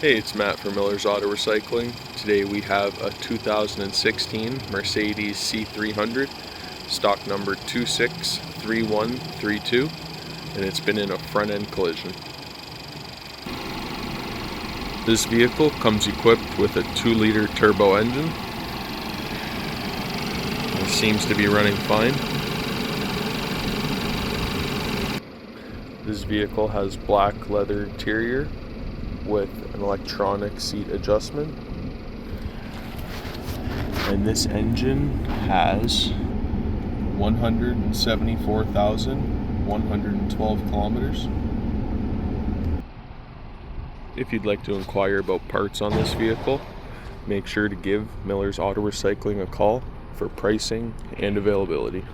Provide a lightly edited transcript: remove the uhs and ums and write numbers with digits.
Hey, it's Matt from Miller's Auto Recycling. Today we have a 2016 Mercedes C300, stock number 263132, and it's been in a front-end collision. This vehicle comes equipped with a 2-liter turbo engine. It seems to be running fine. This vehicle has black leather interior with an electronic seat adjustment, and this engine has 174,112 kilometers. If you'd like to inquire about parts on this vehicle, make sure to give Miller's Auto Recycling a call for pricing and availability.